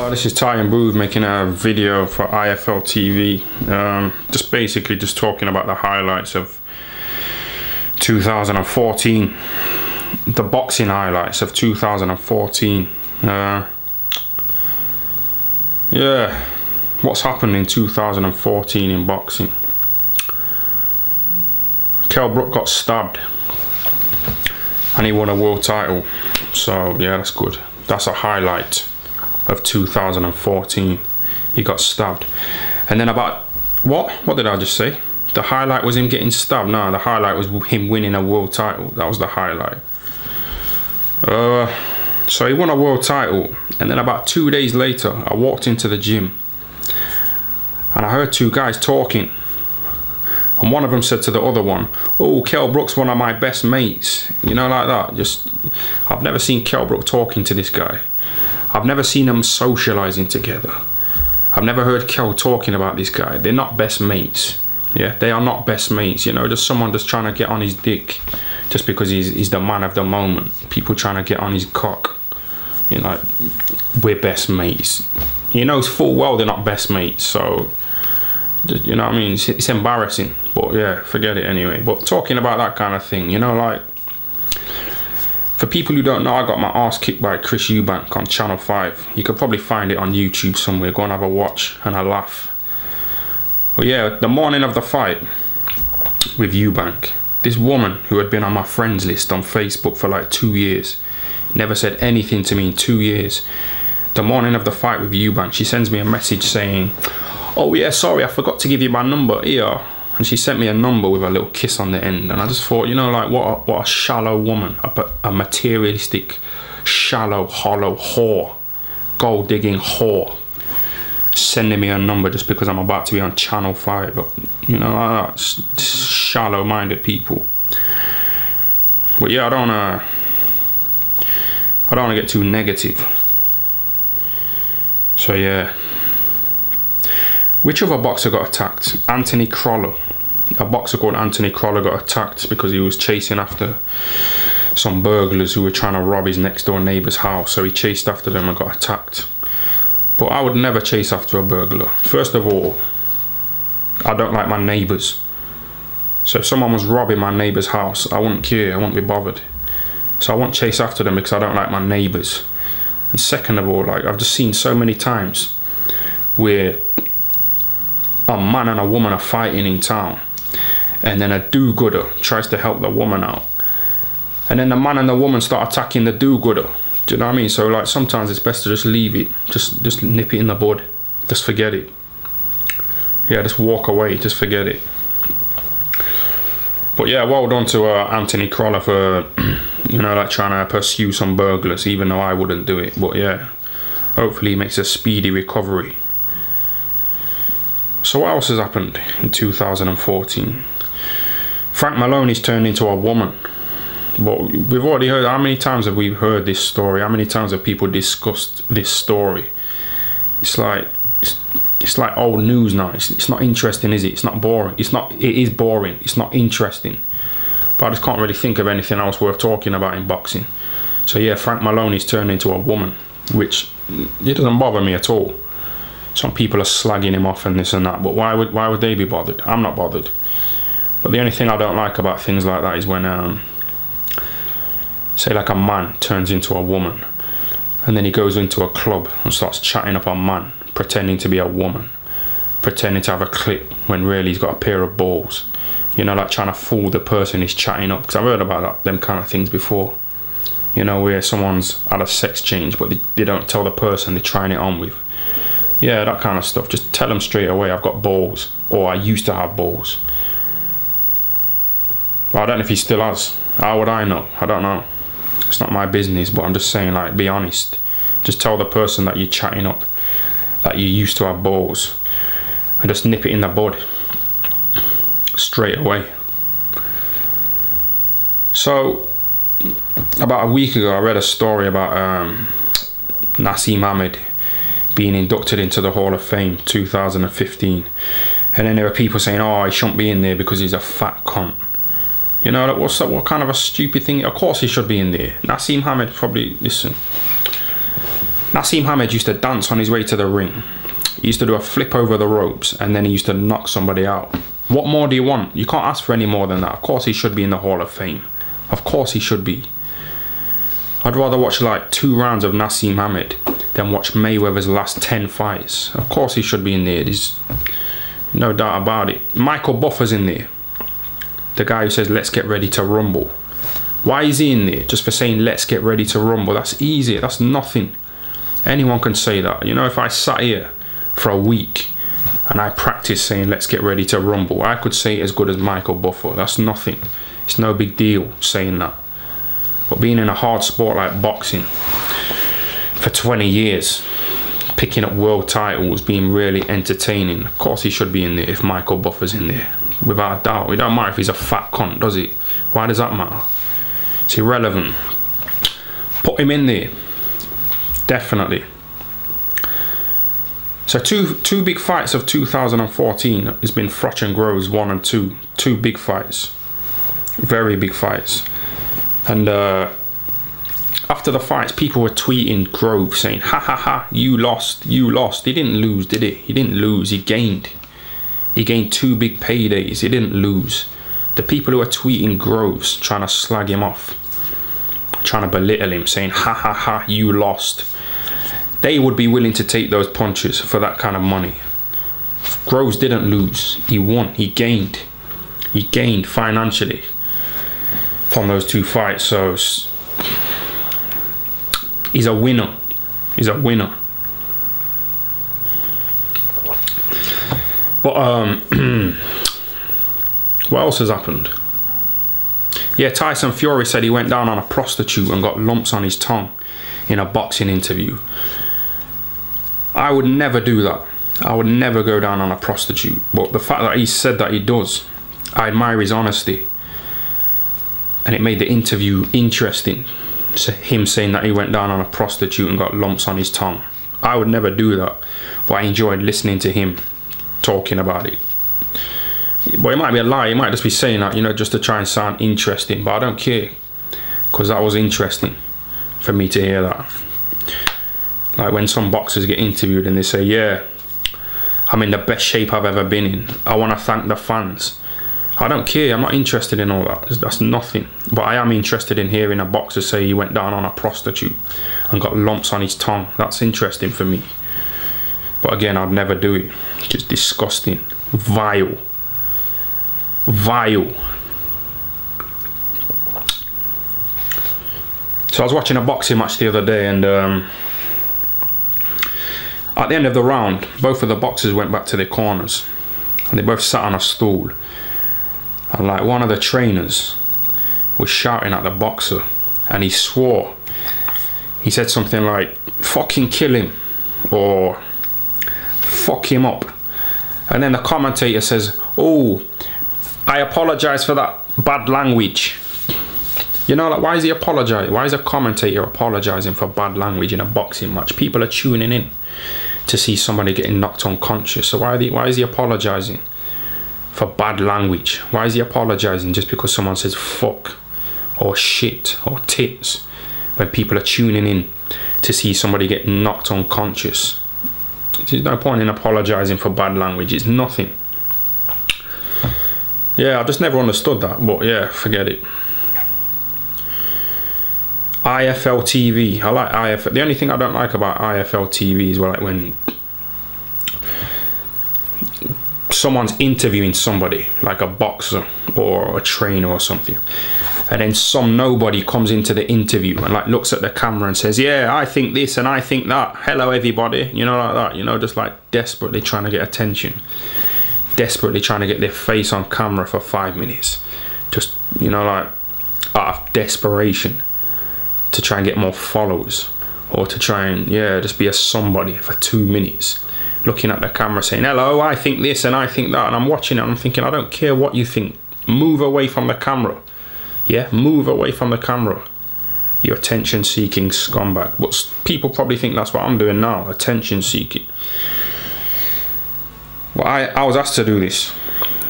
This is TYAN making a video for iFL TV. Just basically just talking about the highlights of 2014. The boxing highlights of 2014. Yeah, what's happened in 2014 in boxing? Kell Brook got stabbed and he won a world title. So yeah, that's good. That's a highlight of 2014. He got stabbed. And then about what did I just say? The highlight was him getting stabbed. No, the highlight was him winning a world title. That was the highlight. So he won a world title, and then about 2 days later I walked into the gym and I heard two guys talking, and one of them said to the other one, "Oh, Kell Brook's one of my best mates." You know, like that. Just, I've never seen Kell Brook talking to this guy. I've never seen them socializing together. I've never heard Kell talking about this guy. They're not best mates. Yeah, they are not best mates. You know, just someone just trying to get on his dick just because he's the man of the moment. People trying to get on his cock. You know, like, we're best mates. He knows full well they're not best mates. So, you know what I mean? It's embarrassing. But yeah, forget it anyway. But talking about that kind of thing, you know, like, for people who don't know, I got my ass kicked by Chris Eubank on Channel 5. You could probably find it on YouTube somewhere. Go and have a watch and a laugh. But yeah, the morning of the fight with Eubank, this woman who had been on my friends list on Facebook for like 2 years, never said anything to me in 2 years. The morning of the fight with Eubank, she sends me a message saying, "Oh yeah, sorry, I forgot to give you my number here." And she sent me a number with a little kiss on the end. And I just thought, you know, like, what a shallow woman, a materialistic, shallow, hollow whore, gold digging whore, sending me a number just because I'm about to be on Channel 5. You know, like that. Shallow minded people. But yeah, I don't wanna get too negative. So yeah, which other boxer got attacked? Anthony Crolla. A boxer called Anthony Crolla got attacked because he was chasing after some burglars who were trying to rob his next door neighbour's house. So he chased after them and got attacked. But I would never chase after a burglar. First of all, I don't like my neighbours. So if someone was robbing my neighbour's house, I wouldn't care, I wouldn't be bothered. So I won't chase after them because I don't like my neighbours. And second of all, like, I've just seen so many times where a man and a woman are fighting in town, and then a do-gooder tries to help the woman out, and then the man and the woman start attacking the do-gooder. Do you know what I mean? So like, sometimes it's best to just leave it, just nip it in the bud, just forget it. Yeah, just walk away, just forget it. But yeah, well done to Anthony Crolla for you know, like, trying to pursue some burglars, even though I wouldn't do it. But yeah, hopefully he makes a speedy recovery. So what else has happened in 2014? Frank Maloney's turned into a woman. But we've already heard, how many times have we heard this story? How many times have people discussed this story? It's like old news now. It's not interesting, is it? It's not boring. It is boring. It's not interesting. But I just can't really think of anything else worth talking about in boxing. So yeah, Frank Maloney's turned into a woman, which it doesn't bother me at all. Some people are slagging him off and this and that, but why would they be bothered? I'm not bothered. But the only thing I don't like about things like that is when say like a man turns into a woman and then he goes into a club and starts chatting up a man, pretending to be a woman, pretending to have a clip when really he's got a pair of balls. You know, like trying to fool the person he's chatting up. Because I've heard about them kind of things before. You know, where someone's had a sex change but they don't tell the person they're trying it on with. Yeah, that kind of stuff. Just tell them straight away, I've got balls, or I used to have balls. Well, I don't know if he still has. How would I know? I don't know. It's not my business, but I'm just saying, like, be honest. Just tell the person that you're chatting up that you used to have balls, and just nip it in the bud straight away. So about a week ago I read a story about Naseem Hamed being inducted into the Hall of Fame 2015, and then there were people saying, oh, he shouldn't be in there because he's a fat cunt. You know, like, what kind of a stupid thing? Of course he should be in there. Naseem Hamed probably, listen, Nassim Hamed used to dance on his way to the ring. He used to do a flip over the ropes, and then he used to knock somebody out. What more do you want? You can't ask for any more than that. Of course he should be in the Hall of Fame. Of course he should be. I'd rather watch like 2 rounds of Nassim Hamed than watch Mayweather's last 10 fights. Of course he should be in there. There's no doubt about it. Michael Buffer's in there. The guy who says, let's get ready to rumble. Why is he in there? Just for saying, let's get ready to rumble. That's easy. That's nothing. Anyone can say that. You know, if I sat here for a week and I practiced saying, let's get ready to rumble, I could say it as good as Michael Buffer. That's nothing. It's no big deal saying that. But being in a hard sport like boxing for 20 years, picking up world titles, being really entertaining, of course he should be in there if Michael Buffer's in there. Without a doubt. It don't matter if he's a fat cunt, does it? Why does that matter? It's irrelevant. Put him in there. Definitely. So two big fights of 2014 has been Froch and Groves 1 and 2. 2 big fights. Very big fights. And after the fights, people were tweeting Groves saying, ha ha ha, you lost, you lost. He didn't lose, did he? He didn't lose, he gained. He gained 2 big paydays, he didn't lose. The people who are tweeting Groves, trying to slag him off, trying to belittle him, saying, ha ha ha, you lost. They would be willing to take those punches for that kind of money. Groves didn't lose, he won, he gained. He gained financially from those 2 fights, so he's a winner. He's a winner. But what else has happened? Yeah, Tyson Fury said he went down on a prostitute and got lumps on his tongue in a boxing interview. I would never do that. I would never go down on a prostitute. But the fact that he said that he does, I admire his honesty. And it made the interview interesting. So him saying that he went down on a prostitute and got lumps on his tongue. I would never do that. But I enjoyed listening to him talking about it. But it might be a lie. He might just be saying that, you know, just to try and sound interesting. But I don't care. Because that was interesting for me to hear that. Like when some boxers get interviewed and they say, yeah, I'm in the best shape I've ever been in. I want to thank the fans. I don't care. I'm not interested in all that. That's nothing. But I am interested in hearing a boxer say he went down on a prostitute and got lumps on his tongue. That's interesting for me. But again, I'd never do it. It's disgusting. Vile. Vile. So I was watching a boxing match the other day, and at the end of the round, both of the boxers went back to their corners and they both sat on a stool. And like one of the trainers was shouting at the boxer and he swore. He said something like, fucking kill him, or fuck him up. And then the commentator says, oh, I apologize for that bad language. You know, like, why is he apologizing? Why is a commentator apologizing for bad language in a boxing match? People are tuning in to see somebody getting knocked unconscious. So why is he apologizing for bad language? Why is he apologizing just because someone says fuck or shit or tits when people are tuning in to see somebody get knocked unconscious? There's no point in apologizing for bad language. It's nothing. Yeah, I just never understood that. But yeah, forget it. iFL TV. I like iFL. The only thing I don't like about iFL TV is like when someone's interviewing somebody, like a boxer or a trainer or something, and then some nobody comes into the interview and like looks at the camera and says, yeah, I think this and I think that. Hello everybody. You know, like that. You know, just like desperately trying to get attention. Desperately trying to get their face on camera for 5 minutes. Just, you know, like out of desperation to try and get more followers, or to try and, yeah, just be a somebody for 2 minutes, looking at the camera saying, hello, I think this and I think that. And I'm watching it and I'm thinking, I don't care what you think. Move away from the camera. Yeah, move away from the camera, you attention seeking scumbag. But people probably think that's what I'm doing now, attention seeking. But I was asked to do this,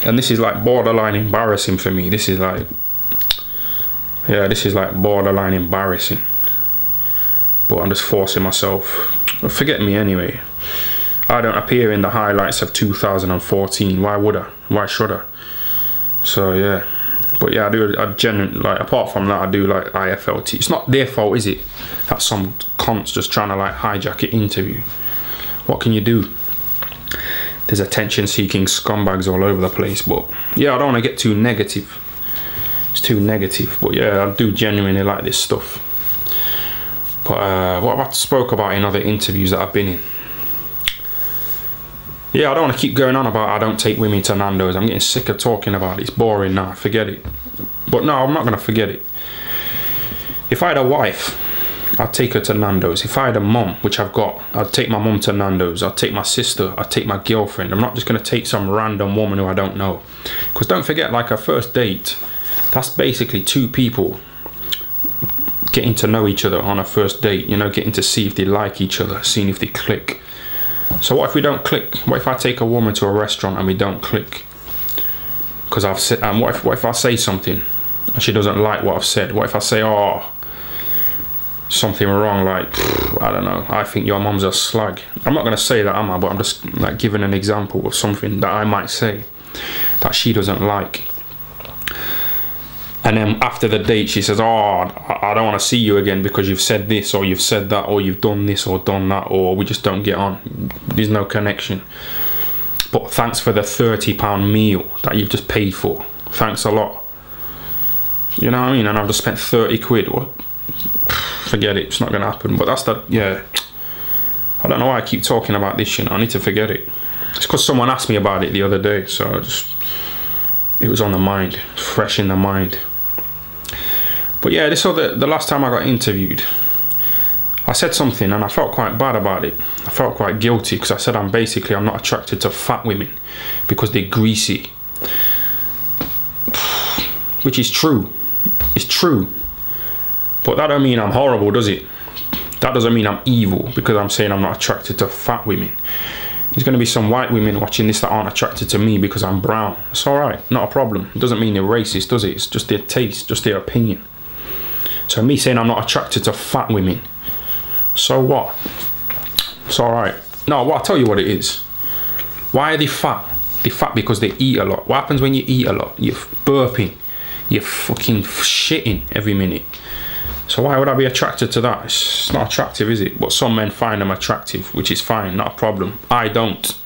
and this is like borderline embarrassing for me. This is like, yeah, this is like borderline embarrassing. but I'm just forcing myself. Forget me anyway. I don't appear in the highlights of 2014. Why would I? Why should I? So yeah, but yeah, I genuinely, like, apart from that, I do like iFL. It's not their fault, is it? That some cunts just trying to like hijack an interview. What can you do? There's attention-seeking scumbags all over the place. But yeah, I don't want to get too negative. It's too negative. But yeah, I do genuinely like this stuff. But what I've spoke about in other interviews that I've been in. Yeah, I don't want to keep going on about I don't take women to Nando's. I'm getting sick of talking about it. It's boring now. Forget it. But no, I'm not going to forget it. If I had a wife, I'd take her to Nando's. If I had a mum, which I've got, I'd take my mum to Nando's. I'd take my sister. I'd take my girlfriend. I'm not just going to take some random woman who I don't know. Because don't forget, like a first date, that's basically two people getting to know each other on a first date. You know, getting to see if they like each other, seeing if they click. So what if we don't click? What if I take a woman to a restaurant and we don't click? Because I've said, and what if I say something and she doesn't like what I've said? What if I say, oh, something wrong, like, I don't know, I think your mum's a slag. I'm not going to say that, am I? But I'm just like giving an example of something that I might say that she doesn't like. And then after the date, she says, oh, I don't want to see you again because you've said this or you've said that or you've done this or done that, or we just don't get on. There's no connection. But thanks for the £30 meal that you've just paid for. Thanks a lot. You know what I mean? And I've just spent 30 quid. What? Forget it. It's not going to happen. But that's the, yeah. I don't know why I keep talking about this, you know. I need to forget it. It's because someone asked me about it the other day. So it was on the mind. Fresh in the mind. But yeah, the last time I got interviewed, I said something and I felt quite bad about it. I felt quite guilty because I said I'm not attracted to fat women because they're greasy. Which is true. It's true. But that don't mean I'm horrible, does it? That doesn't mean I'm evil because I'm saying I'm not attracted to fat women. There's going to be some white women watching this that aren't attracted to me because I'm brown. It's alright, not a problem. It doesn't mean they're racist, does it? It's just their taste, just their opinion. So me saying I'm not attracted to fat women, so what? It's alright. No, well, I'll tell you what it is. Why are they fat? They're fat because they eat a lot. What happens when you eat a lot? You're burping. You're fucking shitting every minute. So why would I be attracted to that? It's not attractive, is it? But some men find them attractive, which is fine, not a problem. I don't.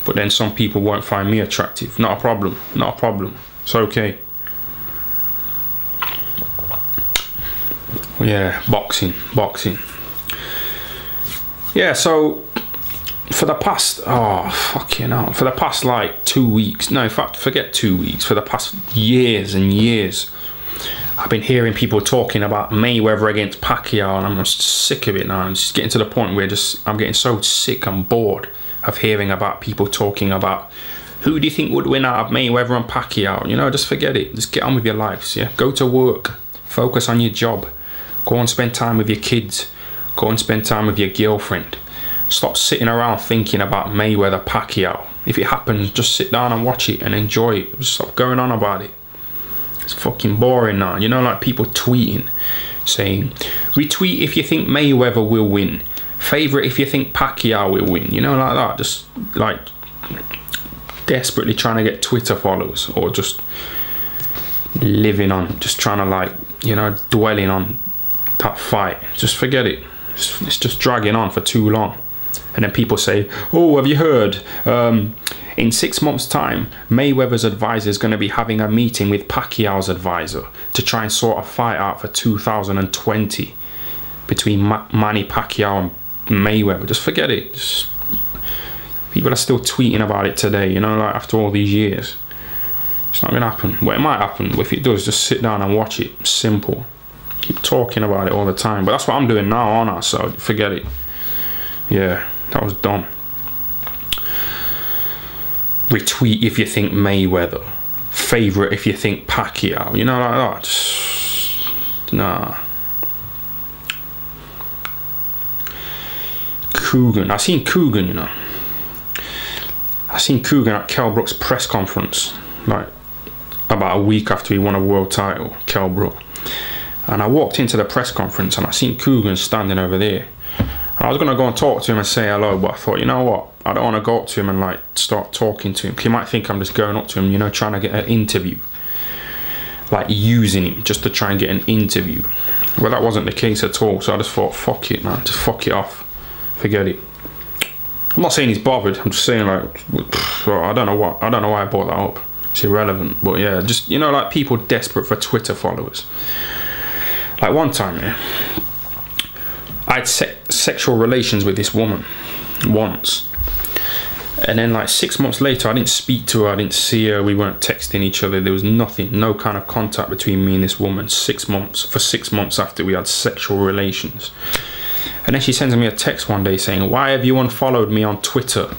But then some people won't find me attractive. Not a problem. Not a problem. It's okay. Yeah, boxing. Yeah, so for the past, oh, fucking hell, for the past like 2 weeks, no, in fact, forget 2 weeks, for the past years and years, I've been hearing people talking about Mayweather against Pacquiao, and I'm just sick of it now. I'm just getting to the point where I'm getting so sick and bored of hearing about people talking about who do you think would win out of Mayweather and Pacquiao. You know, just forget it. Just get on with your lives, yeah? Go to work. Focus on your job. Go and spend time with your kids. Go and spend time with your girlfriend. Stop sitting around thinking about Mayweather, Pacquiao. If it happens, just sit down and watch it and enjoy it. Just stop going on about it. It's fucking boring now. You know, like people tweeting, saying, retweet if you think Mayweather will win. Favorite if you think Pacquiao will win. You know, like that. Just like desperately trying to get Twitter followers, or just living on, just trying to, like, you know, dwelling on that fight. Just forget it. It's just dragging on for too long. And then people say, oh, have you heard, in 6 months time Mayweather's advisor is going to be having a meeting with Pacquiao's advisor to try and sort a fight out for 2020 between Manny Pacquiao and Mayweather. Just forget it. People are still tweeting about it today, you know, like after all these years. It's not going to happen. Well, it might happen. If it does, just sit down and watch it. Simple. Keep talking about it all the time. But that's what I'm doing now, aren't I? So forget it. Yeah, that was dumb. Retweet if you think Mayweather. Favorite if you think Pacquiao. You know, like that. Just, nah. Coogan. I seen Coogan, you know. I seen Coogan at Kell Brook's press conference, like about a week after he won a world title, Kell Brook. And I walked into the press conference and I seen Coogan standing over there. And I was gonna go and talk to him and say hello, but I thought, you know what? I don't want to go up to him and like start talking to him. He might think I'm just going up to him, you know, trying to get an interview. Like using him just to try and get an interview. Well, that wasn't the case at all. So I just thought, fuck it, man. Just fuck it off. Forget it. I'm not saying he's bothered. I'm just saying like, I don't know why I brought that up. It's irrelevant. But yeah, just, you know, like people desperate for Twitter followers. Like one time, yeah, I had sexual relations with this woman once. And then like 6 months later, I didn't speak to her, I didn't see her, we weren't texting each other, there was nothing, no kind of contact between me and this woman. 6 months, for 6 months after we had sexual relations. And then she sends me a text one day saying, why have you unfollowed me on Twitter?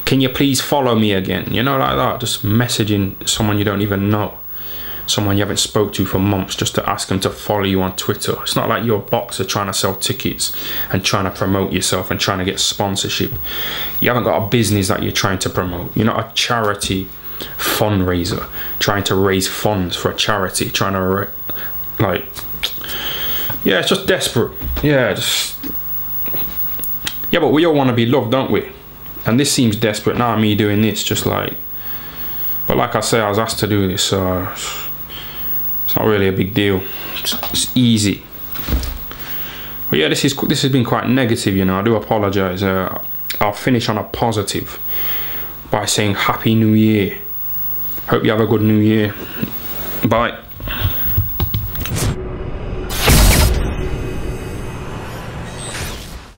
Can you please follow me again? You know, like that, just messaging someone you don't even know. Someone you haven't spoke to for months, just to ask them to follow you on Twitter. It's not like you're a boxer trying to sell tickets and trying to promote yourself and trying to get sponsorship. You haven't got a business that you're trying to promote. You're not a charity fundraiser trying to raise funds for a charity, trying to like, yeah, it's just desperate. Yeah, yeah, but we all want to be loved, don't we? And this seems desperate now, me doing this, just like, but like I say, I was asked to do this, so it's not really a big deal. It's easy. But yeah, this has been quite negative, you know. I do apologise. I'll finish on a positive by saying Happy New Year. Hope you have a good New Year. Bye.